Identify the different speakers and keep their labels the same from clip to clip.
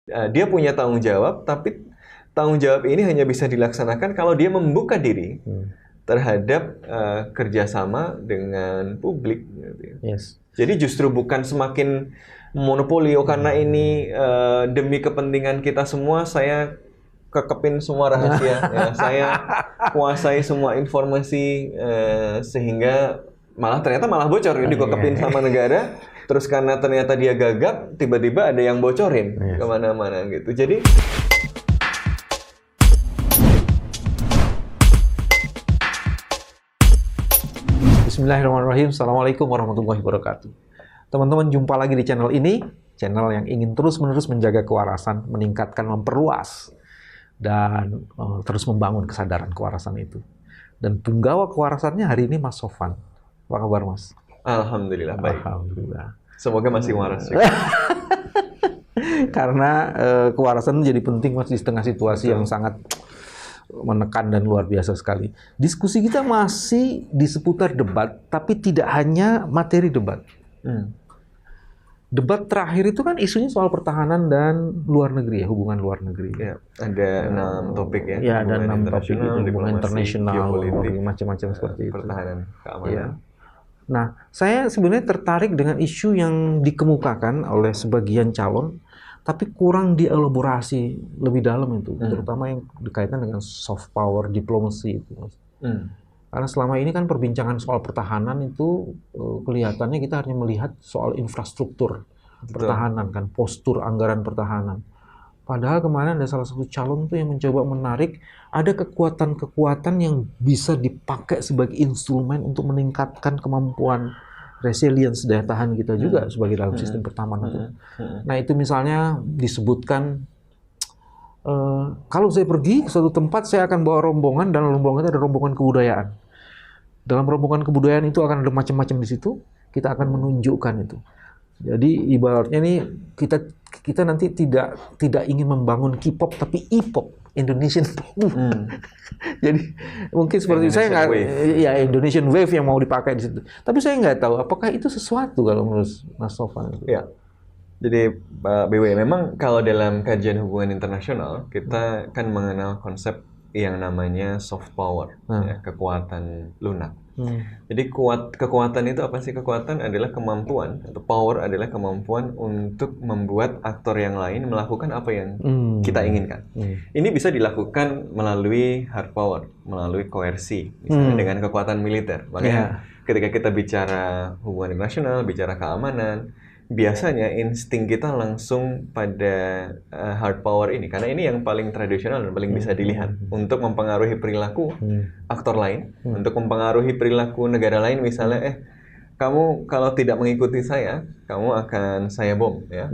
Speaker 1: Dia punya tanggung jawab, tapi tanggung jawab ini hanya bisa dilaksanakan kalau dia membuka diri terhadap kerjasama dengan publik. Gitu.
Speaker 2: Yes.
Speaker 1: Jadi justru bukan semakin monopoli, karena ini demi kepentingan kita semua, saya kekepin semua rahasia, ya, saya kuasai semua informasi, sehingga ternyata malah bocor, ini dikekepin sama negara. Terus karena ternyata dia gagap, tiba-tiba ada yang bocorin kemana-mana gitu. Jadi
Speaker 2: Bismillahirrahmanirrahim. Assalamualaikum warahmatullahi wabarakatuh. Teman-teman, jumpa lagi di channel ini, channel yang ingin terus-menerus menjaga kewarasan, meningkatkan, memperluas, dan terus membangun kesadaran kewarasan itu. Dan punggawa kewarasannya hari ini Mas Sofwan. Apa kabar, Mas?
Speaker 1: alhamdulillah baik.
Speaker 2: Alhamdulillah.
Speaker 1: Semoga masih waras juga.
Speaker 2: Karena kewarasan menjadi penting, Mas, di tengah situasi yang sangat menekan dan luar biasa sekali. Diskusi kita masih di seputar debat, tapi tidak hanya materi debat. Debat terakhir itu kan isunya soal pertahanan dan luar negeri, ya, hubungan luar negeri.
Speaker 1: Ya, ada 6 topik ya.
Speaker 2: Ya, ada
Speaker 1: Hubungan
Speaker 2: 6 topik itu, hubungan
Speaker 1: diplomasi,
Speaker 2: internasional,
Speaker 1: geopolitik,
Speaker 2: macam-macam seperti itu.
Speaker 1: pertahanan, keamanan.
Speaker 2: Ya. Nah, saya sebenarnya tertarik dengan isu yang dikemukakan oleh sebagian calon, tapi kurang dielaborasi lebih dalam itu, terutama yang berkaitan dengan soft power diplomasi itu, Mas. Karena selama ini kan perbincangan soal pertahanan itu kelihatannya kita hanya melihat soal infrastruktur pertahanan, kan, postur anggaran pertahanan. Padahal kemarin ada salah satu calon tuh yang mencoba menarik, ada kekuatan-kekuatan yang bisa dipakai sebagai instrumen untuk meningkatkan kemampuan resilience daya tahan kita juga sebagai dalam sistem pertahanan itu. Nah, itu misalnya disebutkan, kalau saya pergi ke suatu tempat, saya akan bawa rombongan, dan rombongan itu ada rombongan kebudayaan. Dalam rombongan kebudayaan itu akan ada macam-macam di situ, kita akan menunjukkan itu. Jadi ibaratnya nih kita nanti tidak ingin membangun K-pop tapi E-pop, Indonesian pop. Jadi mungkin seperti
Speaker 1: Indonesian
Speaker 2: saya nggak,
Speaker 1: wave.
Speaker 2: ya Indonesian wave yang mau dipakai di situ. Tapi saya nggak tahu apakah itu sesuatu kalau menurut Mas Sofwan.
Speaker 1: Ya. Jadi Pak BW, memang kalau dalam kajian hubungan internasional kita kan mengenal konsep yang namanya soft power, ya, kekuatan lunak. Jadi kekuatan itu apa sih? Kekuatan adalah kemampuan, atau power adalah kemampuan untuk membuat aktor yang lain melakukan apa yang kita inginkan. Ini bisa dilakukan melalui hard power, melalui koersi, misalnya dengan kekuatan militer. Makanya ketika kita bicara hubungan internasional, bicara keamanan, biasanya insting kita langsung pada hard power ini, karena ini yang paling tradisional dan paling bisa dilihat untuk mempengaruhi perilaku aktor lain, untuk mempengaruhi perilaku negara lain. Misalnya, kamu kalau tidak mengikuti saya, kamu akan saya bom, ya.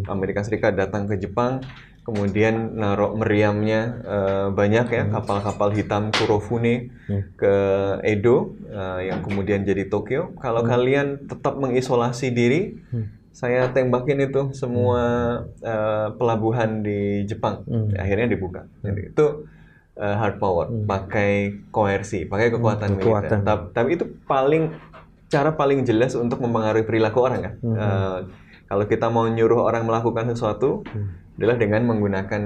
Speaker 1: Amerika Serikat datang ke Jepang, kemudian naruh meriamnya banyak, ya, kapal-kapal hitam Kurofune ke Edo, yang kemudian jadi Tokyo. Kalau kalian tetap mengisolasi diri, saya tembakin itu semua pelabuhan di Jepang. Akhirnya dibuka. Jadi itu hard power, pakai koersi, pakai kekuatan militer. Tapi itu cara paling jelas untuk mempengaruhi perilaku orang, kan. Kalau kita mau nyuruh orang melakukan sesuatu adalah dengan menggunakan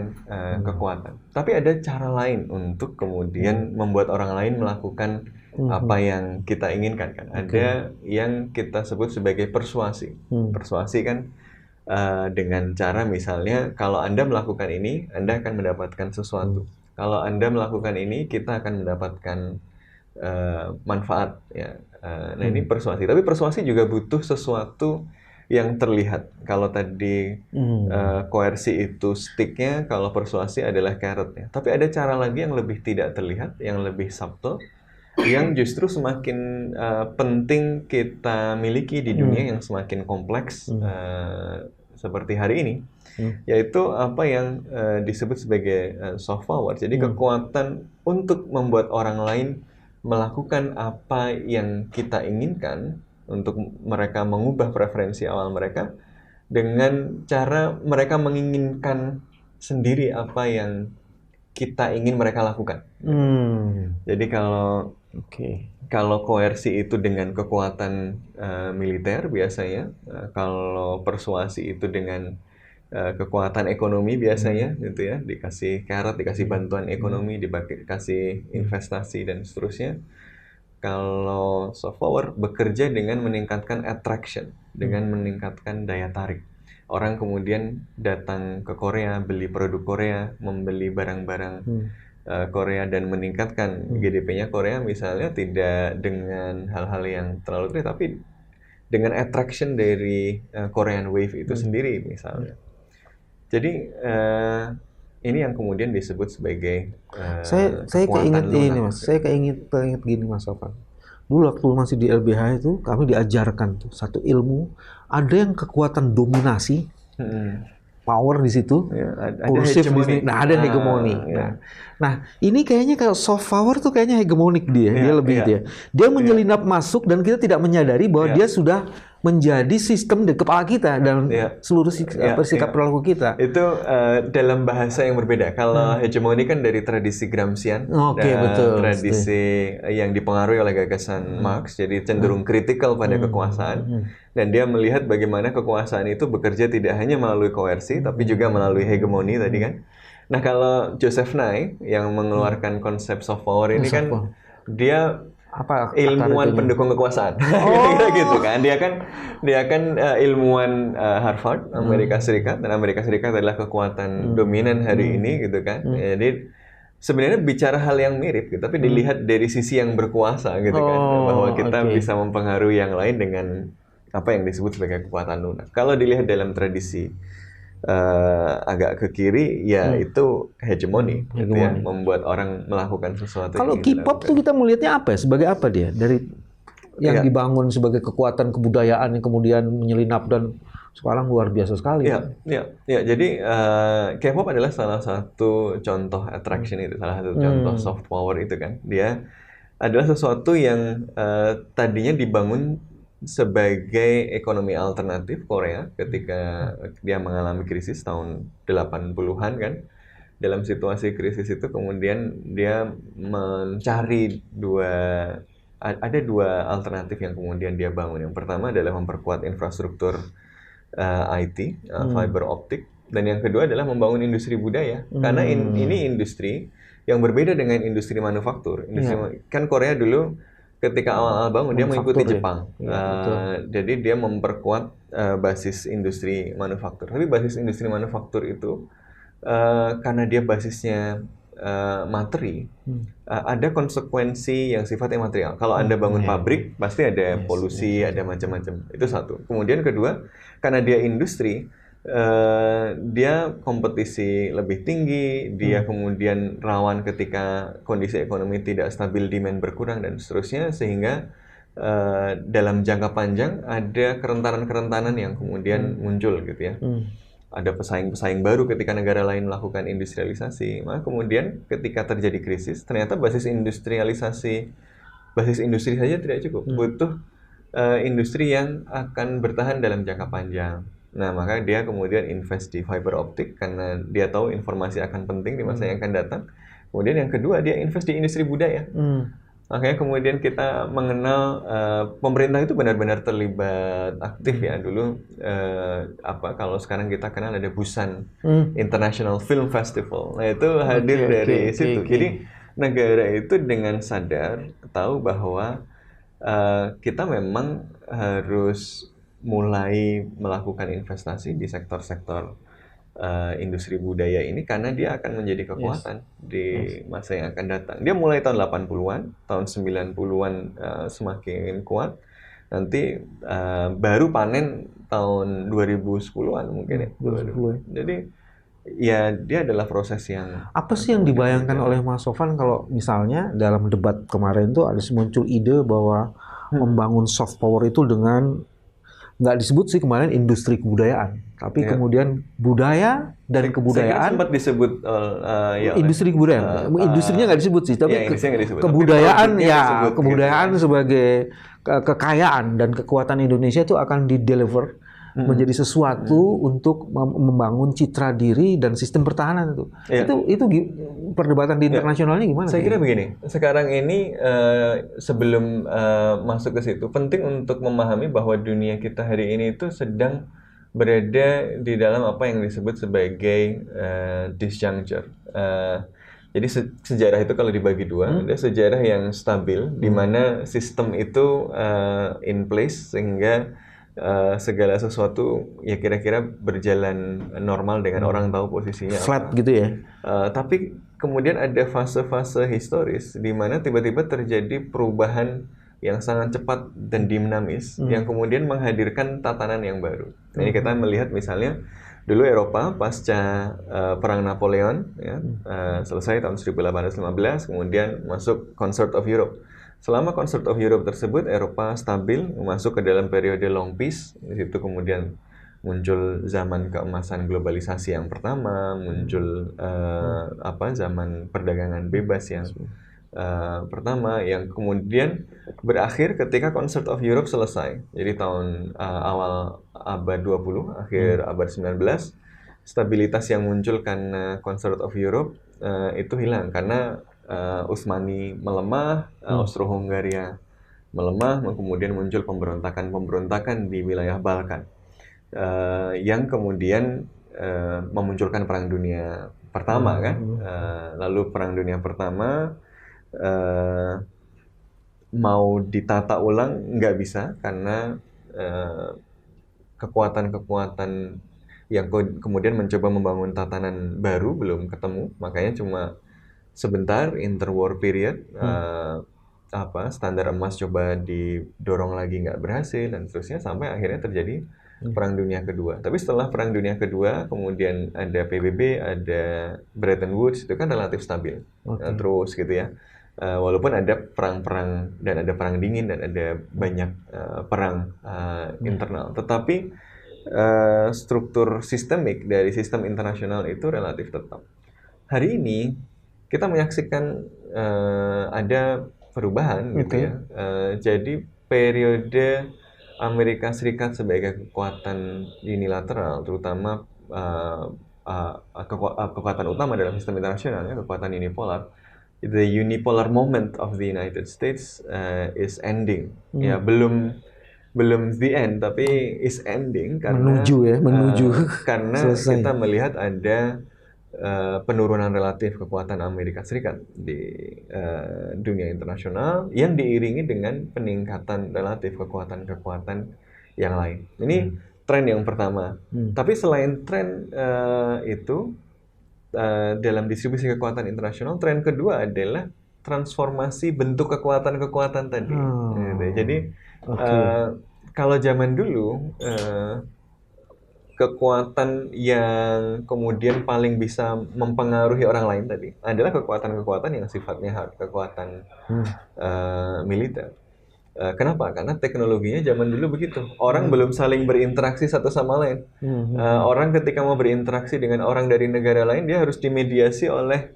Speaker 1: kekuatan. Tapi ada cara lain untuk kemudian membuat orang lain melakukan apa yang kita inginkan, kan. Ada yang kita sebut sebagai persuasi. Persuasi kan dengan cara misalnya, kalau Anda melakukan ini, Anda akan mendapatkan sesuatu. Kalau Anda melakukan ini, kita akan mendapatkan manfaat, ya. Nah, ini persuasi. Tapi persuasi juga butuh sesuatu yang terlihat. Kalau tadi koersi itu sticknya, kalau persuasi adalah carrotnya. Tapi ada cara lagi yang lebih tidak terlihat, yang lebih subtle, yang justru semakin penting kita miliki di dunia yang semakin kompleks seperti hari ini, yaitu apa yang disebut sebagai soft power. Jadi kekuatan untuk membuat orang lain melakukan apa yang kita inginkan, untuk mereka mengubah preferensi awal mereka dengan cara mereka menginginkan sendiri apa yang kita ingin mereka lakukan. Jadi kalau koersi itu dengan kekuatan militer biasanya, kalau persuasi itu dengan kekuatan ekonomi biasanya gitu ya, dikasih carrot, dikasih bantuan ekonomi, dikasih investasi dan seterusnya. Kalau soft power bekerja dengan meningkatkan attraction, dengan meningkatkan daya tarik. Orang kemudian datang ke Korea, beli produk Korea, membeli barang-barang Korea dan meningkatkan GDP-nya Korea misalnya, tidak dengan hal-hal yang terlalu gede, tapi dengan attraction dari Korean Wave itu sendiri misalnya. Jadi ini yang kemudian disebut sebagai
Speaker 2: saya keinget ini Mas, saya keinget gini Mas Sofan. Dulu waktu masih di LBH itu kami diajarkan tuh satu ilmu, ada yang kekuatan dominasi, power di situ,
Speaker 1: ada hegemoni.
Speaker 2: Ada hegemoni. Nah, ini kayaknya kalau soft power tuh kayaknya hegemonik dia lebih gitu ya. Dia menyelinap masuk dan kita tidak menyadari bahwa dia sudah menjadi sistem di kepala kita dan seluruh sikap perilaku kita.
Speaker 1: Itu dalam bahasa yang berbeda. Kalau hegemoni kan dari tradisi Gramscian,
Speaker 2: betul,
Speaker 1: tradisi yang dipengaruhi oleh gagasan Marx, jadi cenderung kritikal pada kekuasaan. Dan dia melihat bagaimana kekuasaan itu bekerja tidak hanya melalui koersi, tapi juga melalui hegemoni tadi kan. Nah, kalau Joseph Nye yang mengeluarkan konsep soft power ini kan, dia ilmuwan pendukung kekuasaan, gitu kan. Dia kan ilmuwan Harvard, Amerika Serikat, dan Amerika Serikat adalah kekuatan dominan hari ini, gitu kan. Jadi sebenarnya bicara hal yang mirip, gitu, tapi dilihat dari sisi yang berkuasa, gitu kan, bahwa kita bisa mempengaruhi yang lain dengan apa yang disebut sebagai kekuatan lunak. Kalau dilihat dalam tradisi agak ke kiri, ya itu hegemoni, gitu ya, membuat orang melakukan sesuatu.
Speaker 2: Kalau K-pop tuh kita melihatnya apa ya? Sebagai apa dia? Dari yang dibangun sebagai kekuatan kebudayaan yang kemudian menyelinap dan sekarang luar biasa sekali.
Speaker 1: Jadi K-pop adalah salah satu contoh attraction itu, salah satu contoh soft power itu kan. Dia adalah sesuatu yang tadinya dibangun sebagai ekonomi alternatif Korea ketika dia mengalami krisis tahun 80-an kan. Dalam situasi krisis itu kemudian dia mencari ada dua alternatif yang kemudian dia bangun. Yang pertama adalah memperkuat infrastruktur IT, fiber optik, dan yang kedua adalah membangun industri budaya. Karena ini industri yang berbeda dengan industri manufaktur. Kan Korea dulu ketika awal-awal bangun dia mengikuti Jepang, jadi dia memperkuat basis industri manufaktur. Tapi basis industri manufaktur itu karena dia basisnya materi, ada konsekuensi yang sifatnya material. Kalau Anda bangun pabrik, pasti ada polusi, ada macam-macam. Itu satu. Kemudian kedua, karena dia industri, dia kompetisi lebih tinggi, dia kemudian rawan ketika kondisi ekonomi tidak stabil, demand berkurang dan seterusnya, sehingga dalam jangka panjang ada kerentanan-kerentanan yang kemudian muncul gitu ya. Ada pesaing-pesaing baru ketika negara lain melakukan industrialisasi. Maka kemudian ketika terjadi krisis, ternyata basis industri saja tidak cukup. Butuh industri yang akan bertahan dalam jangka panjang. Nah, maka dia kemudian invest di fiber optik karena dia tahu informasi akan penting di masa yang akan datang. Kemudian yang kedua, dia invest di industri budaya. Makanya kemudian kita mengenal pemerintah itu benar-benar terlibat aktif ya. Dulu kalau sekarang kita kenal ada Busan International Film Festival. Nah, itu hadir dari situ. Jadi negara itu dengan sadar tahu bahwa kita memang harus mulai melakukan investasi di sektor-sektor industri budaya ini karena dia akan menjadi kekuatan di masa yang akan datang. Dia mulai tahun 80-an, tahun 90-an semakin kuat. Nanti baru panen tahun 2010-an mungkin ya. 2010. Jadi ya dia adalah proses yang...
Speaker 2: Apa sih yang dibayangkan oleh Mas Sofan kalau misalnya dalam debat kemarin tuh ada muncul ide bahwa membangun soft power itu dengan nggak disebut sih kemarin industri kebudayaan, tapi kemudian budaya dan kebudayaan
Speaker 1: sempat disebut
Speaker 2: industri kebudayaan. Industrinya nggak disebut sih, tapi kebudayaan kebudayaan sebagai kekayaan dan kekuatan Indonesia itu akan di-deliver menjadi sesuatu untuk membangun citra diri dan sistem pertahanan itu. Itu perdebatan di internasionalnya gimana?
Speaker 1: Saya kira begini, sekarang ini sebelum masuk ke situ, penting untuk memahami bahwa dunia kita hari ini itu sedang berada di dalam apa yang disebut sebagai disjuncture. Jadi sejarah itu kalau dibagi dua, ada sejarah yang stabil, di mana sistem itu in place sehingga segala sesuatu ya kira-kira berjalan normal dengan orang tahu posisinya
Speaker 2: flat
Speaker 1: apa.
Speaker 2: gitu ya.
Speaker 1: Tapi kemudian ada fase-fase historis di mana tiba-tiba terjadi perubahan yang sangat cepat dan dinamis yang kemudian menghadirkan tatanan yang baru. Ini kita melihat misalnya dulu Eropa pasca Perang Napoleon ya, selesai tahun 1815, kemudian masuk Concert of Europe. Selama Concert of Europe tersebut, Eropa stabil, masuk ke dalam periode long peace. Di situ kemudian muncul zaman keemasan globalisasi yang pertama, muncul zaman perdagangan bebas yang pertama, yang kemudian berakhir ketika Concert of Europe selesai. Jadi tahun awal abad 20, akhir abad 19, stabilitas yang muncul karena Concert of Europe itu hilang karena Utsmani melemah, Austro-Hungaria melemah, kemudian muncul pemberontakan di wilayah Balkan yang kemudian memunculkan Perang Dunia Pertama kan. Lalu Perang Dunia Pertama mau ditata ulang nggak bisa karena kekuatan-kekuatan yang kemudian mencoba membangun tatanan baru belum ketemu, makanya cuma sebentar interwar period, standar emas coba didorong lagi nggak berhasil dan seterusnya sampai akhirnya terjadi Perang Dunia Kedua. Tapi setelah Perang Dunia Kedua kemudian ada PBB, ada Bretton Woods, itu kan relatif stabil terus gitu ya. Walaupun ada perang-perang dan ada perang dingin dan ada banyak perang internal, tetapi struktur sistemik dari sistem internasional itu relatif tetap. Hari ini kita menyaksikan ada perubahan gitu ya. Jadi periode Amerika Serikat sebagai kekuatan unilateral, terutama kekuatan utama dalam sistem internasional, ya, kekuatan unipolar. The unipolar moment of the United States is ending. Ya, belum the end, tapi is ending karena
Speaker 2: menuju
Speaker 1: karena
Speaker 2: selesai.
Speaker 1: kita melihat ada penurunan relatif kekuatan Amerika Serikat di dunia internasional yang diiringi dengan peningkatan relatif kekuatan-kekuatan yang lain. Ini tren yang pertama. Tapi selain tren itu, dalam distribusi kekuatan internasional, tren kedua adalah transformasi bentuk kekuatan-kekuatan tadi. Jadi kalau zaman dulu kekuatan yang kemudian paling bisa mempengaruhi orang lain tadi adalah kekuatan-kekuatan yang sifatnya hard, kekuatan militer. Kenapa? Karena teknologinya zaman dulu begitu. Orang belum saling berinteraksi satu sama lain. Orang ketika mau berinteraksi dengan orang dari negara lain, dia harus dimediasi oleh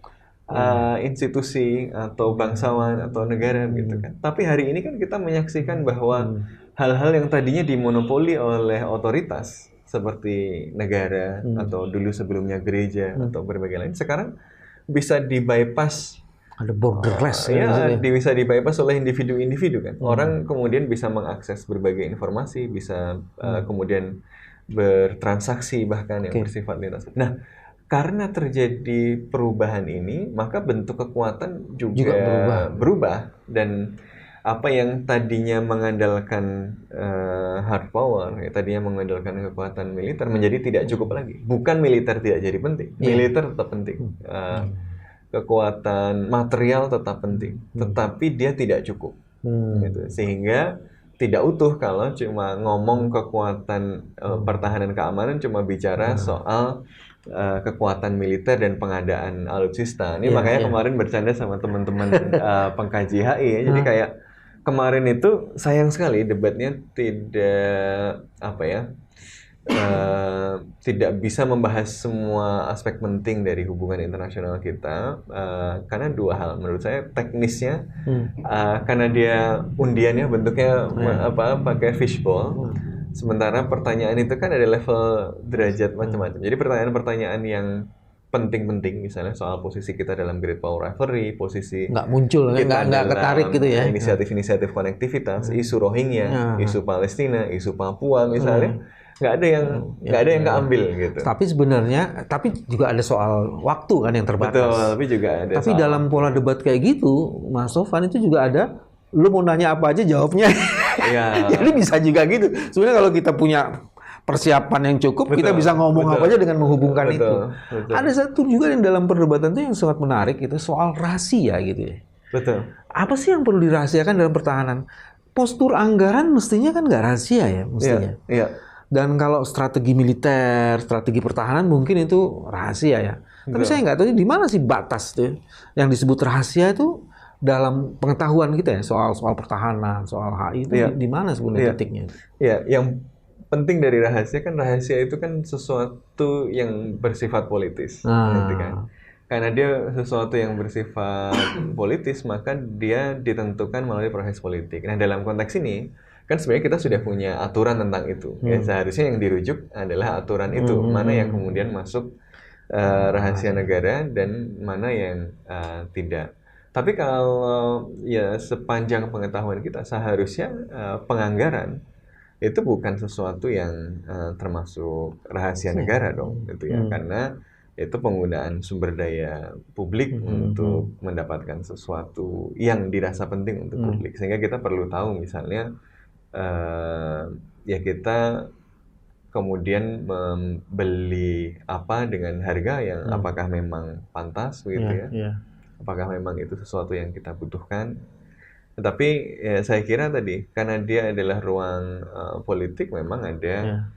Speaker 1: institusi atau bangsawan atau negara gitu kan. Tapi hari ini kan kita menyaksikan bahwa hal-hal yang tadinya dimonopoli oleh otoritas seperti negara atau dulu sebelumnya gereja atau berbagai lain, sekarang bisa di-bypass.
Speaker 2: Ada borderless
Speaker 1: bisa di-bypass oleh individu-individu kan. Orang kemudian bisa mengakses berbagai informasi, bisa kemudian bertransaksi bahkan yang bersifat lintas. Nah, karena terjadi perubahan ini, maka bentuk kekuatan juga berubah. Dan apa yang tadinya mengandalkan hard power, tadinya mengandalkan kekuatan militer menjadi tidak cukup lagi. Bukan militer tidak jadi penting, militer tetap penting. Kekuatan material tetap penting, tetapi dia tidak cukup. Gitu. Sehingga tidak utuh kalau cuma ngomong kekuatan pertahanan keamanan, cuma bicara soal kekuatan militer dan pengadaan alutsista. Ini makanya kemarin bercanda sama teman-teman pengkaji HI ya. Jadi kayak kemarin itu sayang sekali debatnya tidak bisa membahas semua aspek penting dari hubungan internasional kita karena dua hal menurut saya. Teknisnya karena dia undiannya bentuknya pakai fishbowl, sementara pertanyaan itu kan ada level derajat macam-macam. Jadi pertanyaan-pertanyaan yang penting-penting, misalnya soal posisi kita dalam Great Power Rivalry, posisi
Speaker 2: nggak muncul, nggak ketarik gitu ya.
Speaker 1: Inisiatif-inisiatif konektivitas, isu Rohingya, isu Palestina, isu Papua misalnya, nggak ada yang keambil gitu.
Speaker 2: Tapi sebenarnya, tapi juga ada soal waktu kan yang terbatas.
Speaker 1: Betul, tapi juga ada.
Speaker 2: Tapi dalam pola debat kayak gitu, Mas Sofan, itu juga ada, lu mau nanya apa aja jawabnya.
Speaker 1: Iya.
Speaker 2: Jadi bisa juga gitu. Sebenarnya kalau kita punya persiapan yang cukup, kita bisa ngomong apa aja dengan menghubungkan itu. Ada satu juga yang dalam perdebatan itu yang sangat menarik, itu soal rahasia gitu ya.
Speaker 1: Betul.
Speaker 2: Apa sih yang perlu dirahasiakan dalam pertahanan? Postur anggaran mestinya kan nggak rahasia ya, mestinya.
Speaker 1: Iya.
Speaker 2: Dan kalau strategi militer, strategi pertahanan mungkin itu rahasia ya. Tapi saya nggak tahu di mana sih batas tuh yang disebut rahasia itu dalam pengetahuan kita ya, soal pertahanan, soal HI itu di mana sebenarnya titiknya?
Speaker 1: Iya, yang penting dari rahasia itu kan sesuatu yang bersifat politis, gitu kan. Karena dia sesuatu yang bersifat politis, maka dia ditentukan melalui proses politik. Nah, dalam konteks ini kan sebenarnya kita sudah punya aturan tentang itu. Ya, seharusnya yang dirujuk adalah aturan itu, mana yang kemudian masuk rahasia negara dan mana yang tidak. Tapi kalau ya sepanjang pengetahuan kita, seharusnya penganggaran itu bukan sesuatu yang termasuk rahasia negara dong, gitu ya. Karena itu penggunaan sumber daya publik untuk mendapatkan sesuatu yang dirasa penting untuk publik. Sehingga kita perlu tahu misalnya ya kita kemudian membeli apa dengan harga yang apakah memang pantas begitu ya. Apakah memang itu sesuatu yang kita butuhkan. Tetapi ya, saya kira tadi karena dia adalah ruang politik, memang ada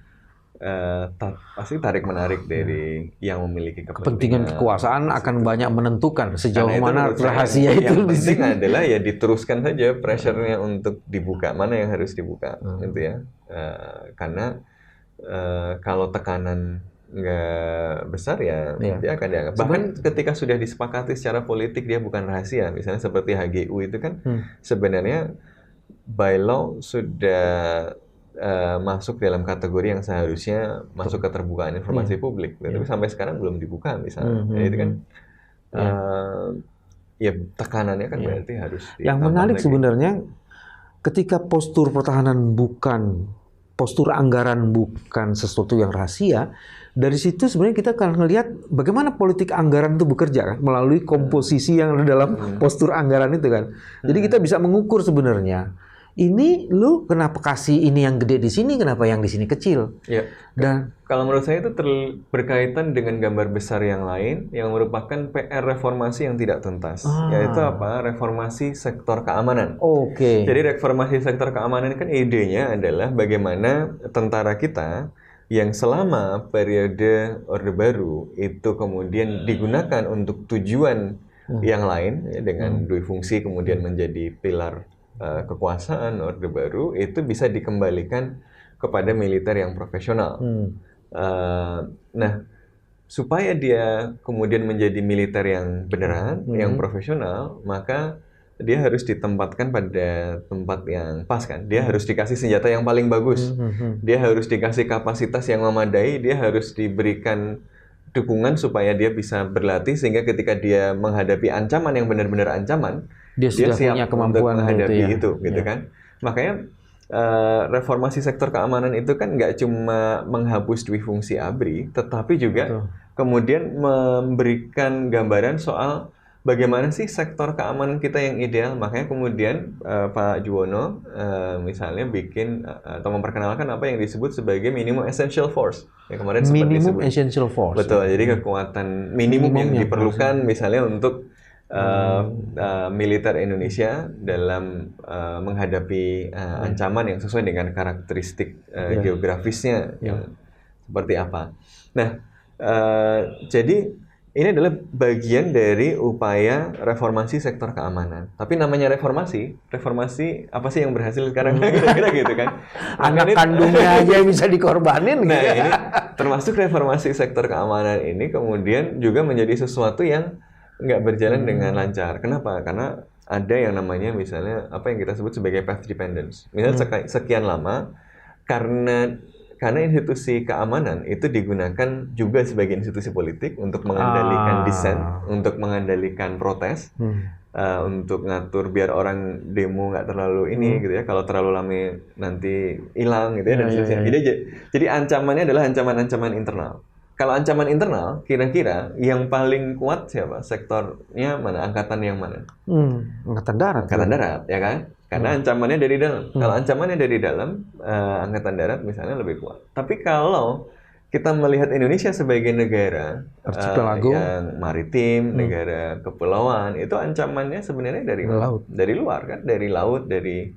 Speaker 1: pasti tarik-menarik dari yang memiliki
Speaker 2: kepentingan kekuasaan akan banyak menentukan sejauh mana rahasia itu.
Speaker 1: Yang penting adalah ya diteruskan saja pressure-nya untuk dibuka, mana yang harus dibuka gitu ya. Karena kalau tekanan nggak besar ya dia akan dianggap. Bahkan ketika sudah disepakati secara politik dia bukan rahasia, misalnya seperti HGU itu kan sebenarnya by law sudah masuk dalam kategori yang seharusnya masuk keterbukaan informasi publik, tapi sampai sekarang belum dibuka misalnya. Itu kan ya tekanannya kan berarti harus.
Speaker 2: Yang menarik sebenarnya ketika postur pertahanan postur anggaran bukan sesuatu yang rahasia, dari situ sebenarnya kita akan melihat bagaimana politik anggaran itu bekerja kan, melalui komposisi yang ada dalam postur anggaran itu kan. Jadi kita bisa mengukur sebenarnya, ini lu kenapa kasih ini yang gede di sini, kenapa yang di sini kecil.
Speaker 1: Ya. Dan kalau menurut saya itu berkaitan dengan gambar besar yang lain yang merupakan PR reformasi yang tidak tuntas, yaitu apa? Reformasi sektor keamanan. Jadi reformasi sektor keamanan kan idenya adalah bagaimana tentara kita yang selama periode Orde Baru itu kemudian digunakan untuk tujuan yang lain ya, dengan dui fungsi kemudian menjadi pilar kekuasaan Orde Baru, itu bisa dikembalikan kepada militer yang profesional. Nah, supaya dia kemudian menjadi militer yang beneran, yang profesional, maka dia harus ditempatkan pada tempat yang pas kan. Dia harus dikasih senjata yang paling bagus. Dia harus dikasih kapasitas yang memadai, dia harus diberikan dukungan supaya dia bisa berlatih sehingga ketika dia menghadapi ancaman yang benar-benar ancaman, dia siap punya kemampuan untuk menghadapi itu gitu kan. Makanya reformasi sektor keamanan itu kan nggak cuma menghapus dui fungsi ABRI, tetapi juga kemudian memberikan gambaran soal bagaimana sih sektor keamanan kita yang ideal. Makanya kemudian Pak Juwono misalnya bikin atau memperkenalkan apa yang disebut sebagai minimum essential force. Yang kemarin sempat disebut.
Speaker 2: Minimum essential force.
Speaker 1: Betul, jadi kekuatan minimum yang diperlukan misalnya untuk militer Indonesia dalam menghadapi ancaman yang sesuai dengan karakteristik geografisnya yang seperti apa. Nah, jadi ini adalah bagian dari upaya reformasi sektor keamanan. Tapi namanya reformasi apa sih yang berhasil sekarang? Kira-kira gitu kan.
Speaker 2: Anak kandungnya aja bisa dikorbanin.
Speaker 1: Nah, ini termasuk reformasi sektor keamanan ini kemudian juga menjadi sesuatu yang nggak berjalan dengan lancar. Kenapa? Karena ada yang namanya misalnya apa yang kita sebut sebagai path dependence. Misalnya sekian lama karena institusi keamanan itu digunakan juga sebagai institusi politik untuk mengendalikan dissent, untuk mengendalikan protes. untuk ngatur biar orang demo nggak terlalu ini gitu ya. Kalau terlalu lama nanti hilang gitu ya dan seterusnya. Jadi ancamannya adalah ancaman-ancaman internal. Kalau ancaman internal, kira-kira yang paling kuat siapa? Sektornya mana? Angkatan yang mana?
Speaker 2: Angkatan darat.
Speaker 1: Angkatan darat, ya kan? Karena ancamannya dari dalam. Kalau ancamannya dari dalam, Angkatan Darat misalnya lebih kuat. Tapi kalau kita melihat Indonesia sebagai negara yang maritim, negara kepulauan, itu ancamannya sebenarnya dari
Speaker 2: laut.
Speaker 1: Dari luar kan, dari laut, dari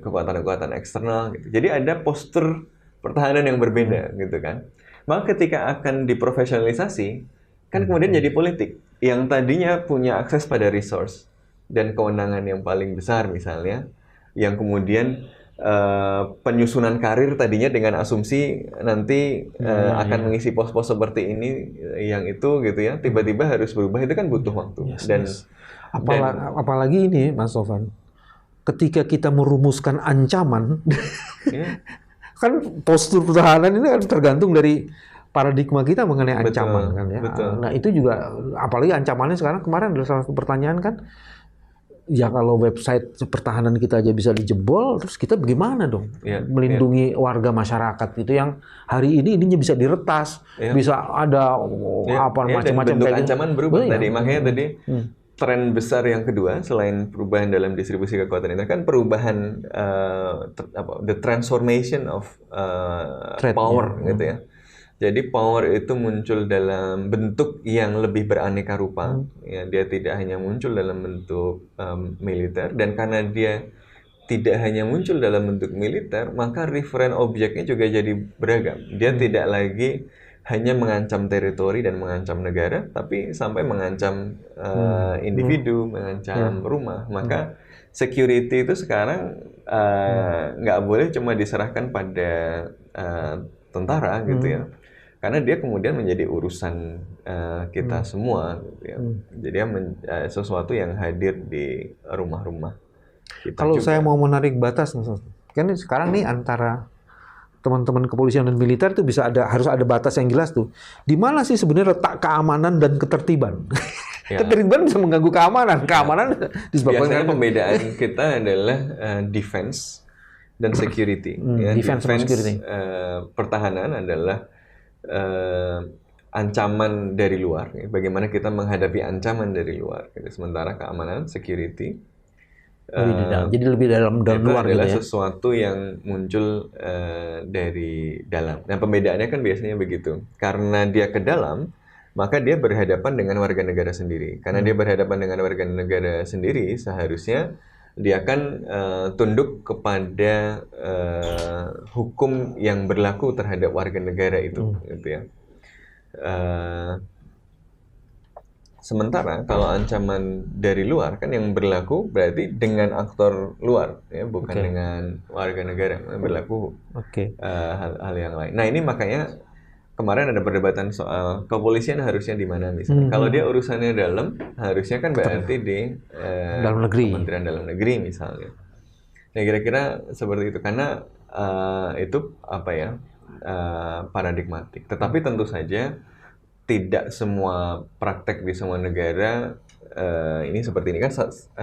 Speaker 1: kekuatan-kekuatan eksternal. Gitu. Jadi ada postur pertahanan yang berbeda, gitu kan. Maka ketika akan diprofesionalisasi, kan kemudian jadi politik yang tadinya punya akses pada resource dan kewenangan yang paling besar misalnya, yang kemudian penyusunan karir tadinya dengan asumsi nanti akan mengisi pos-pos seperti ini, yang itu gitu ya, tiba-tiba harus berubah, itu kan butuh waktu.
Speaker 2: Apalagi ini Mas Sofwan, ketika kita merumuskan ancaman, kan postur pertahanan ini kan tergantung dari paradigma kita mengenai ancaman kan ya. Nah itu juga, apalagi ancamannya sekarang, kemarin ada salah satu pertanyaan kan, ya kalau website pertahanan kita aja bisa dijebol, terus kita bagaimana dong melindungi warga masyarakat gitu yang hari ini ininya bisa diretas, bisa ada macam-macam
Speaker 1: bentuk ancaman berubah tadi. Makanya tadi tren besar yang kedua selain perubahan dalam distribusi kekuatan itu kan perubahan the transformation of power gitu ya. Jadi power itu muncul dalam bentuk yang lebih beraneka rupa. Ya, dia tidak hanya muncul dalam bentuk militer, dan karena dia tidak hanya muncul dalam bentuk militer, maka referen objeknya juga jadi beragam. Dia tidak lagi hanya mengancam teritori dan mengancam negara, tapi sampai mengancam individu, mengancam rumah. Maka security itu sekarang nggak boleh cuma diserahkan pada tentara gitu ya. Karena dia kemudian menjadi urusan kita semua, gitu ya. Jadi sesuatu yang hadir di rumah-rumah kita.
Speaker 2: Kalau saya mau menarik batas, kan sekarang nih antara teman-teman kepolisian dan militer itu harus ada batas yang jelas tuh. Di mana sih sebenarnya letak keamanan dan ketertiban? Ketertiban bisa mengganggu keamanan. Keamanan disebabkan
Speaker 1: biasanya pembedaan kita adalah defense dan security.
Speaker 2: Defense dan security.
Speaker 1: Pertahanan adalah ancaman dari luar, bagaimana kita menghadapi ancaman dari luar. Sementara keamanan, security,
Speaker 2: jadi lebih dalam luar
Speaker 1: adalah
Speaker 2: gitu ya?
Speaker 1: Sesuatu yang muncul dari dalam. Nah, pembedaannya kan biasanya begitu. Karena dia ke dalam, maka dia berhadapan dengan warga negara sendiri. Karena dia berhadapan dengan warga negara sendiri, seharusnya dia akan tunduk kepada hukum yang berlaku terhadap warga negara itu, gitu ya. Sementara kalau ancaman dari luar kan yang berlaku berarti dengan aktor luar, ya, bukan dengan warga negara, berlaku hal yang lain. Nah ini makanya kemarin ada perdebatan soal kepolisian harusnya di mana misalnya. Kalau dia urusannya dalam, harusnya kan berarti di
Speaker 2: dalam negeri.
Speaker 1: Kementerian Dalam Negeri misalnya. Nah kira-kira seperti itu, karena itu paradigmatik. Tetapi tentu saja tidak semua praktek di semua negara ini seperti ini, kan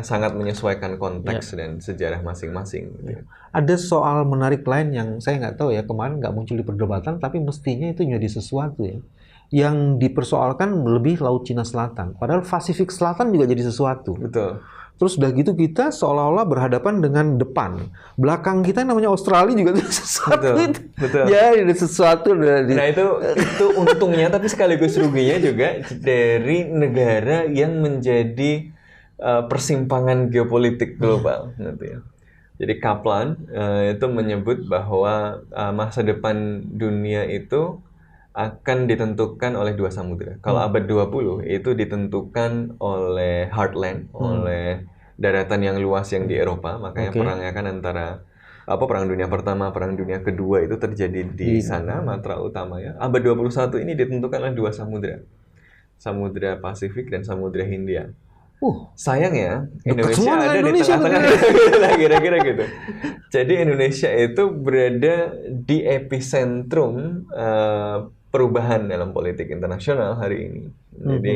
Speaker 1: sangat menyesuaikan konteks dan sejarah masing-masing. Gitu.
Speaker 2: Ada soal menarik lain yang saya nggak tahu ya, kemarin nggak muncul di perdebatan, tapi mestinya itu menjadi sesuatu ya. Yang dipersoalkan lebih Laut Cina Selatan, padahal Pasifik Selatan juga jadi sesuatu.
Speaker 1: Betul.
Speaker 2: Terus udah gitu kita seolah-olah berhadapan dengan depan, belakang kita namanya Australia juga ada sesuatu.
Speaker 1: Betul.
Speaker 2: Ya, ada sesuatu.
Speaker 1: Nah itu untungnya, tapi sekaligus ruginya juga dari negara yang menjadi persimpangan geopolitik global, gitu ya. Jadi Kaplan itu menyebut bahwa masa depan dunia itu akan ditentukan oleh dua samudera. Kalau abad 20 itu ditentukan oleh heartland, oleh daratan yang luas yang di Eropa. Makanya perangnya kan antara Perang Dunia Pertama, Perang Dunia Kedua itu terjadi di sana, matra utamanya. Abad 21 ini ditentukan oleh dua samudera. Samudra Pasifik dan Samudra Hindia. Sayangnya Indonesia ada di tengah-tengah, kira-kira gitu. Jadi Indonesia itu berada di epicentrum perubahan dalam politik internasional hari ini. Jadi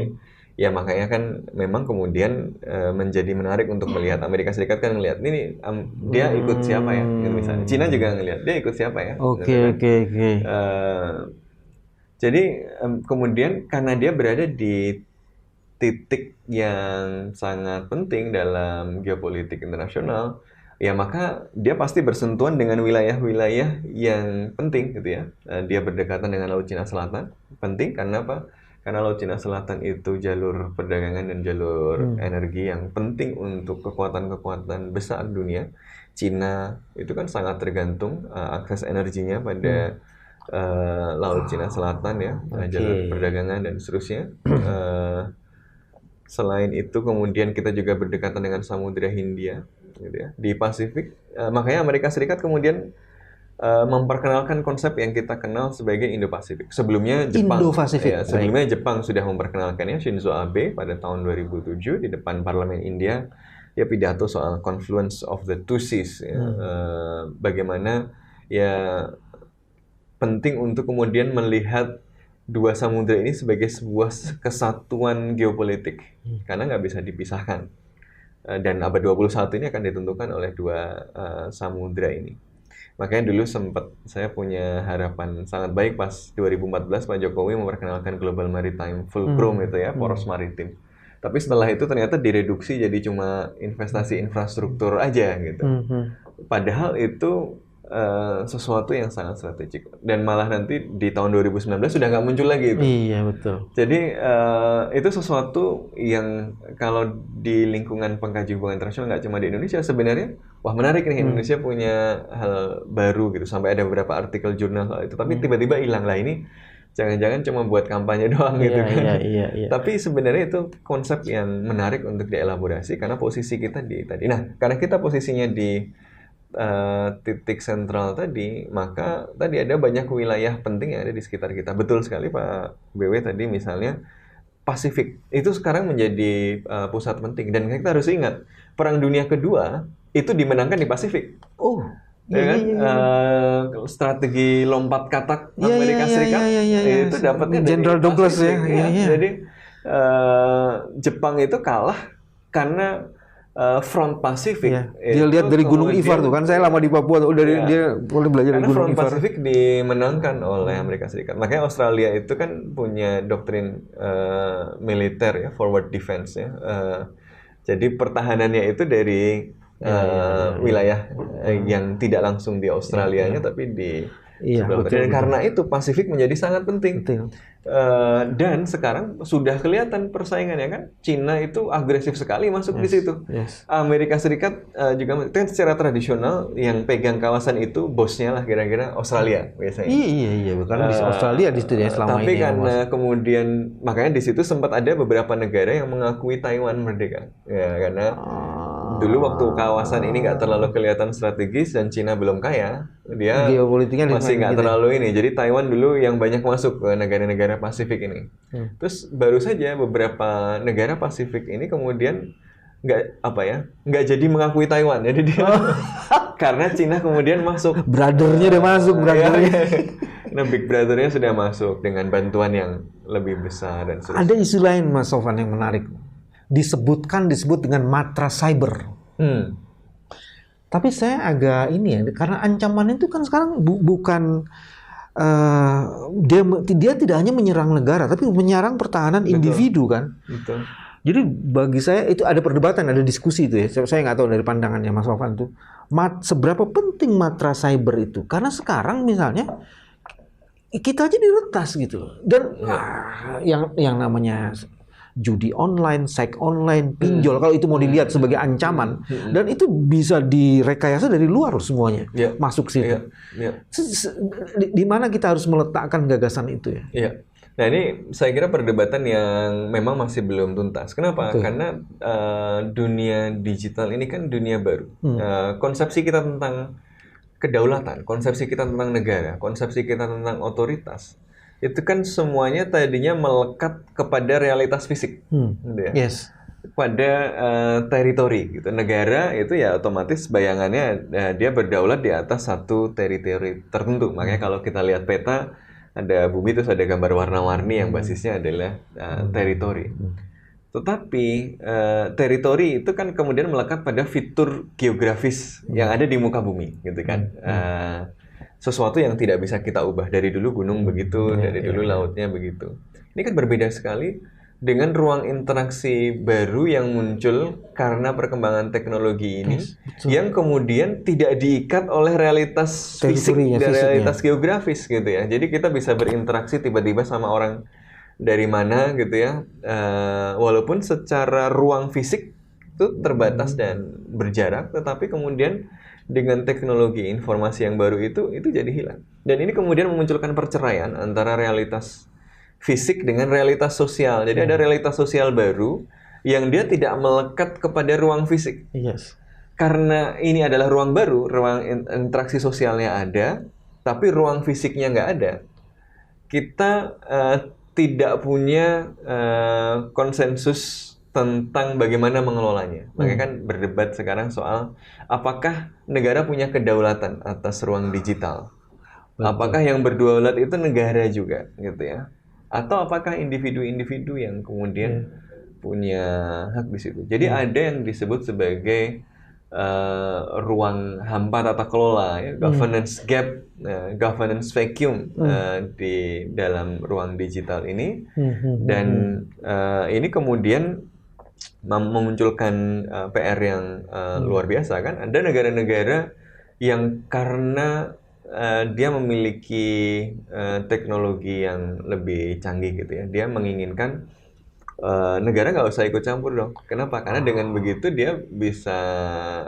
Speaker 1: Ya makanya kan memang kemudian menjadi menarik untuk melihat. Amerika Serikat kan ngelihat ini dia ikut siapa ya, gitu misalnya. Cina juga ngelihat dia ikut siapa ya.
Speaker 2: Oke,
Speaker 1: gitu kan.
Speaker 2: oke, oke.
Speaker 1: Jadi kemudian karena dia berada di titik yang sangat penting dalam geopolitik internasional, ya maka dia pasti bersentuhan dengan wilayah-wilayah yang penting gitu ya. Dia berdekatan dengan Laut Cina Selatan, penting karena apa? Karena Laut Cina Selatan itu jalur perdagangan dan jalur energi yang penting untuk kekuatan-kekuatan besar dunia. Cina itu kan sangat tergantung akses energinya pada Laut Cina Selatan ya, jalur perdagangan dan seterusnya. Selain itu kemudian kita juga berdekatan dengan Samudra Hindia gitu ya. Di Pasifik, makanya Amerika Serikat kemudian memperkenalkan konsep yang kita kenal sebagai Indo-Pasifik. Sebelumnya Jepang, sebelumnya Jepang sudah memperkenalkannya. Shinzo Abe pada tahun 2007 di depan Parlemen India, dia pidato soal confluence of the two seas. Ya. Bagaimana ya penting untuk kemudian melihat dua samudra ini sebagai sebuah kesatuan geopolitik, karena nggak bisa dipisahkan. Dan abad 21 ini akan ditentukan oleh dua samudra ini. Makanya dulu sempat saya punya harapan sangat baik pas 2014 Pak Jokowi memperkenalkan Global Maritime Fulcrum itu ya, poros maritim. Tapi setelah itu ternyata direduksi jadi cuma investasi infrastruktur aja gitu. Padahal itu sesuatu yang sangat strategik. Dan malah nanti di tahun 2019 sudah nggak muncul lagi itu.
Speaker 2: Iya, betul.
Speaker 1: Jadi itu sesuatu yang kalau di lingkungan pengkaji hubungan internasional nggak cuma di Indonesia, sebenarnya wah menarik nih, Indonesia punya hal baru gitu, sampai ada beberapa artikel jurnal soal itu, tapi tiba-tiba hilang lah. Ini jangan-jangan cuma buat kampanye doang gitu kan. Iya. Tapi sebenarnya itu konsep yang menarik untuk dielaborasi karena posisi kita di tadi. Nah, karena kita posisinya di titik sentral tadi, maka tadi ada banyak wilayah penting yang ada di sekitar kita. Betul sekali Pak BW tadi, misalnya Pasifik itu sekarang menjadi pusat penting, dan kita harus ingat Perang Dunia Kedua itu dimenangkan di Pasifik. Ya kan? Strategi lompat katak Amerika Serikat itu dapatnya dari
Speaker 2: Jenderal Douglas ya.
Speaker 1: Jadi Jepang itu kalah karena Front Pasifik.
Speaker 2: Dia lihat dari Gunung Ivar tuh kan, saya lama di Papua tuh, dia boleh belajar dari Gunung
Speaker 1: Front
Speaker 2: Ivar.
Speaker 1: Pasifik dimenangkan oleh Amerika Serikat. Makanya Australia itu kan punya doktrin militer ya, forward defense ya. Jadi pertahanannya itu dari wilayah yang tidak langsung di Australianya, tapi di sebelah utara. Dan karena itu Pasifik menjadi sangat penting. Dan sekarang sudah kelihatan persaingannya kan. Cina itu agresif sekali masuk di situ. Amerika Serikat juga kan secara tradisional yang pegang kawasan itu bosnya lah kira-kira Australia biasanya.
Speaker 2: Iya, karena di Australia di situ ya selama
Speaker 1: tapi
Speaker 2: ini. Tapi
Speaker 1: karena kemudian makanya di situ sempat ada beberapa negara yang mengakui Taiwan merdeka. Ya, karena dulu waktu kawasan ini nggak terlalu kelihatan strategis dan Cina belum kaya, dia
Speaker 2: geopolitiknya
Speaker 1: masih nggak terlalu ini. Jadi Taiwan dulu yang banyak masuk ke negara-negara Pasifik ini. Terus baru saja beberapa negara Pasifik ini kemudian nggak jadi mengakui Taiwan. Jadi dia karena Cina kemudian masuk.
Speaker 2: Brothernya udah masuk, brothernya.
Speaker 1: Nah, Big Brother-nya sudah masuk dengan bantuan yang lebih besar dan seterusnya.
Speaker 2: Ada isu lain Mas Sofwan yang menarik. Disebut dengan matra cyber. Tapi saya agak ini ya, karena ancaman itu kan sekarang bukan dia tidak hanya menyerang negara, tapi menyerang pertahanan individu kan.
Speaker 1: Betul.
Speaker 2: Jadi bagi saya itu ada perdebatan, ada diskusi itu ya. Saya nggak tahu dari pandangannya Mas Sofwan itu seberapa penting matra cyber itu. Karena sekarang misalnya kita aja diretas gitu. Dan yang namanya judi online, seks online, pinjol, kalau itu mau dilihat sebagai ancaman, dan itu bisa direkayasa dari luar semuanya, masuk situ. Di mana kita harus meletakkan gagasan itu ya?
Speaker 1: Nah ini saya kira perdebatan yang memang masih belum tuntas. Kenapa? Karena dunia digital ini kan dunia baru. Konsepsi kita tentang kedaulatan, konsepsi kita tentang negara, konsepsi kita tentang otoritas, itu kan semuanya tadinya melekat kepada realitas fisik, gitu ya. Pada teritori, gitu. Negara itu ya otomatis bayangannya dia berdaulat di atas satu teritori tertentu. Makanya kalau kita lihat peta, ada bumi terus ada gambar warna-warni yang basisnya adalah teritori. Tetapi teritori itu kan kemudian melekat pada fitur geografis yang ada di muka bumi, gitu kan. Sesuatu yang tidak bisa kita ubah. Dari dulu gunung begitu, dari dulu lautnya begitu. Ini kan berbeda sekali dengan ruang interaksi baru yang muncul karena perkembangan teknologi ini, yang kemudian tidak diikat oleh realitas fisik dan realitas geografis, gitu ya. Jadi kita bisa berinteraksi tiba-tiba sama orang dari mana gitu ya, walaupun secara ruang fisik itu terbatas dan berjarak, tetapi kemudian dengan teknologi informasi yang baru itu jadi hilang. Dan ini kemudian memunculkan perceraian antara realitas fisik dengan realitas sosial. Jadi ada realitas sosial baru yang dia tidak melekat kepada ruang fisik. Karena ini adalah ruang baru, ruang interaksi sosialnya ada, tapi ruang fisiknya nggak ada. Kita tidak punya konsensus tentang bagaimana mengelolanya. Makanya kan berdebat sekarang soal apakah negara punya kedaulatan atas ruang digital. Apakah yang berdaulat itu negara juga, gitu ya? Atau apakah individu-individu yang kemudian punya hak di situ. Jadi ada yang disebut sebagai ruang hampa tata kelola, ya, governance gap, governance vacuum di dalam ruang digital ini, dan ini kemudian memunculkan PR yang luar biasa kan. Ada negara-negara yang karena dia memiliki teknologi yang lebih canggih gitu ya, dia menginginkan negara nggak usah ikut campur dong. Kenapa? Karena dengan begitu dia bisa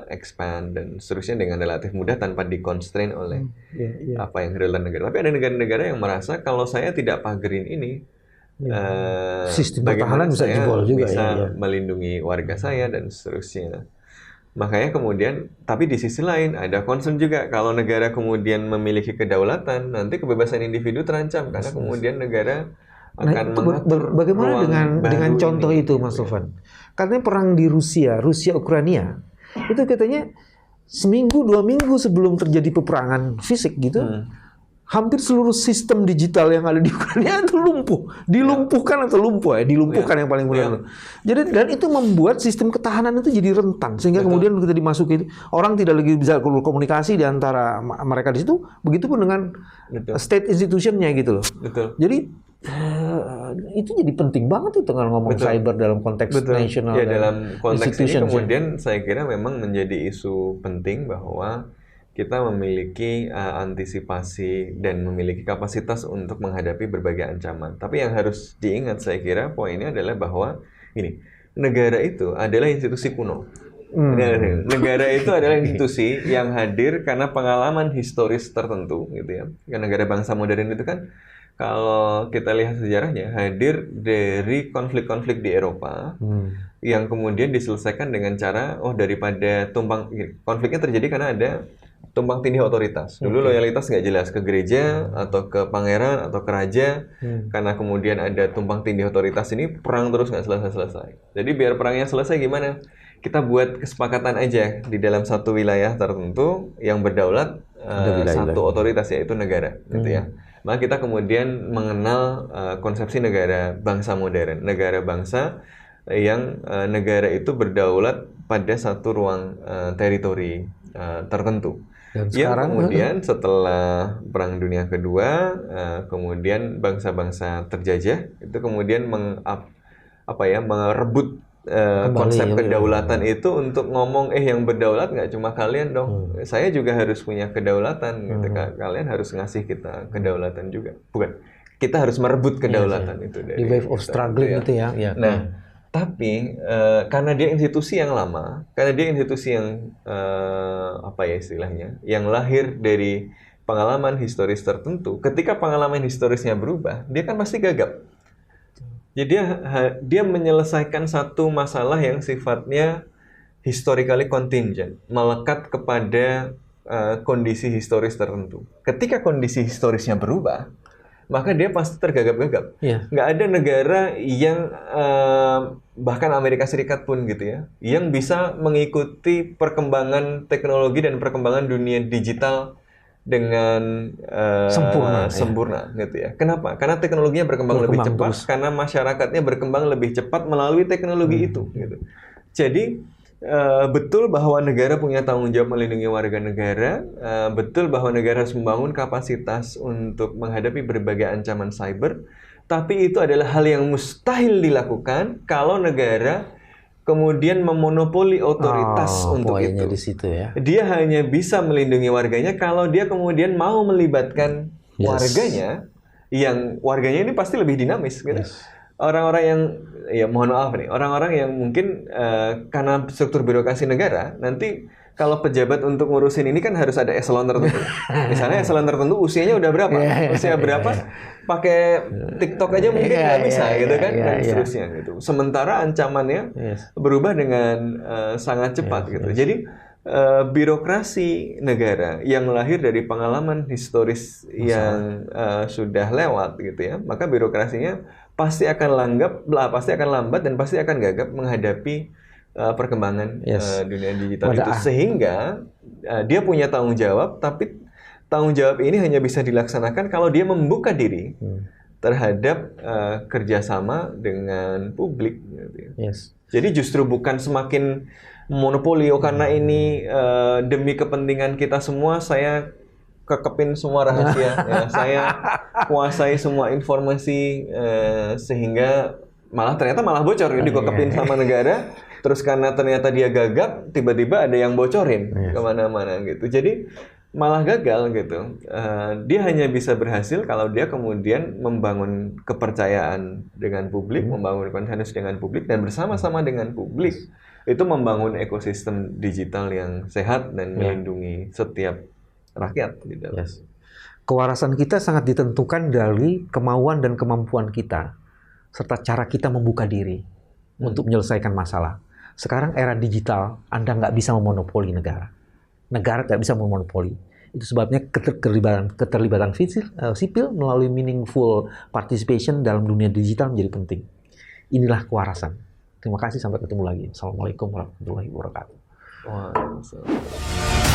Speaker 1: expand dan seterusnya dengan relatif mudah tanpa di-constrain oleh apa yang dilakukan negara. Tapi ada negara-negara yang merasa kalau saya tidak pagerin ini,
Speaker 2: sistem pertahanan bisa jebol juga,
Speaker 1: bisa melindungi warga saya dan seterusnya. Makanya kemudian, tapi di sisi lain ada concern juga kalau negara kemudian memiliki kedaulatan, nanti kebebasan individu terancam karena kemudian negara akan mengatur
Speaker 2: bagaimana dengan contoh ini, itu, Mas Sofan? Karena perang di Rusia Ukraina itu katanya seminggu 2 minggu sebelum terjadi peperangan fisik gitu, hampir seluruh sistem digital yang ada di Ukraina itu dilumpuhkan atau dilumpuhkan yang paling benar. Jadi dan itu membuat sistem ketahanan itu jadi rentan sehingga kemudian kita dimasuki orang tidak lagi bisa komunikasi di antara mereka di situ. Begitupun dengan state institutionnya gitu loh. Jadi itu jadi penting banget itu kalau ngomong cyber dalam konteks nasional.
Speaker 1: Ya, dalam konteks ini kemudian saya kira memang menjadi isu penting bahwa kita memiliki antisipasi dan memiliki kapasitas untuk menghadapi berbagai ancaman. Tapi yang harus diingat saya kira poinnya adalah bahwa ini negara itu adalah institusi kuno. Negara itu adalah institusi yang hadir karena pengalaman historis tertentu, gitu ya. Negara bangsa modern itu kan kalau kita lihat sejarahnya hadir dari konflik-konflik di Eropa yang kemudian diselesaikan dengan cara daripada konfliknya terjadi karena ada tumpang tindih otoritas. Dulu loyalitas nggak jelas ke gereja atau ke pangeran atau ke raja, karena kemudian ada tumpang tindih otoritas ini perang terus nggak selesai. Jadi biar perangnya selesai gimana? Kita buat kesepakatan aja di dalam satu wilayah tertentu yang berdaulat satu otoritas yaitu negara, gitu ya. Maka kita kemudian mengenal konsepsi negara bangsa modern, negara bangsa yang negara itu berdaulat pada satu ruang teritori tertentu. Dan sekarang kemudian setelah Perang Dunia Kedua, kemudian bangsa-bangsa terjajah itu kemudian merebut konsep kedaulatan itu untuk ngomong yang berdaulat nggak cuma kalian dong, saya juga harus punya kedaulatan, gitu. Kalian harus ngasih kita kedaulatan juga, bukan kita harus merebut kedaulatan itu dari
Speaker 2: wave of struggling itu ya.
Speaker 1: Nah, tapi karena dia institusi yang lama, karena dia institusi yang istilahnya, yang lahir dari pengalaman historis tertentu, ketika pengalaman historisnya berubah, dia kan pasti gagap. Jadi dia menyelesaikan satu masalah yang sifatnya historically contingent, melekat kepada kondisi historis tertentu. Ketika kondisi historisnya berubah, maka dia pasti tergagap-gagap. Nggak ada negara yang, bahkan Amerika Serikat pun gitu ya, yang bisa mengikuti perkembangan teknologi dan perkembangan dunia digital dengan sempurna gitu ya. Kenapa? Karena teknologinya berkembang lebih cepat, terus. Karena masyarakatnya berkembang lebih cepat melalui teknologi itu gitu. Jadi betul bahwa negara punya tanggung jawab melindungi warga negara, betul bahwa negara harus membangun kapasitas untuk menghadapi berbagai ancaman cyber, tapi itu adalah hal yang mustahil dilakukan kalau negara kemudian memonopoli otoritas untuk itu.
Speaker 2: Di situ ya.
Speaker 1: Dia hanya bisa melindungi warganya kalau dia kemudian mau melibatkan warganya, yang warganya ini pasti lebih dinamis gitu. Orang-orang yang, ya mohon maaf nih, orang-orang yang mungkin karena struktur birokrasi negara, nanti kalau pejabat untuk ngurusin ini kan harus ada eselon tertentu. Misalnya eselon tertentu usianya udah berapa? Usia berapa? Pakai TikTok aja mungkin nggak bisa gitu kan, dan seterusnya gitu. Sementara ancamannya berubah dengan sangat cepat gitu. Jadi birokrasi negara yang lahir dari pengalaman historis yang sudah lewat gitu ya, maka birokrasinya pasti akan lambat dan pasti akan gagap menghadapi perkembangan dunia digital itu, sehingga dia punya tanggung jawab, tapi tanggung jawab ini hanya bisa dilaksanakan kalau dia membuka diri terhadap kerjasama dengan publik. Gitu. Jadi justru bukan semakin monopoli, karena ini demi kepentingan kita semua, saya kekepin semua rahasia, saya kuasai semua informasi, sehingga ternyata malah bocor, dikokepin sama negara. Terus karena ternyata dia gagap, tiba-tiba ada yang bocorin kemana-mana gitu. Jadi malah gagal gitu. Dia hanya bisa berhasil kalau dia kemudian membangun kepercayaan dengan publik, membangun konsensus dengan publik, dan bersama-sama dengan publik itu membangun ekosistem digital yang sehat dan melindungi setiap rakyat. Gitu.
Speaker 2: Kewarasan kita sangat ditentukan dari kemauan dan kemampuan kita, serta cara kita membuka diri untuk menyelesaikan masalah. Sekarang era digital, Anda nggak bisa memonopoli negara. Negara tidak bisa memonopoli. Itu sebabnya keterlibatan sipil melalui meaningful participation dalam dunia digital menjadi penting. Inilah kewarasan. Terima kasih, sampai ketemu lagi. Assalamualaikum warahmatullahi wabarakatuh.
Speaker 1: Waalaikumsalam.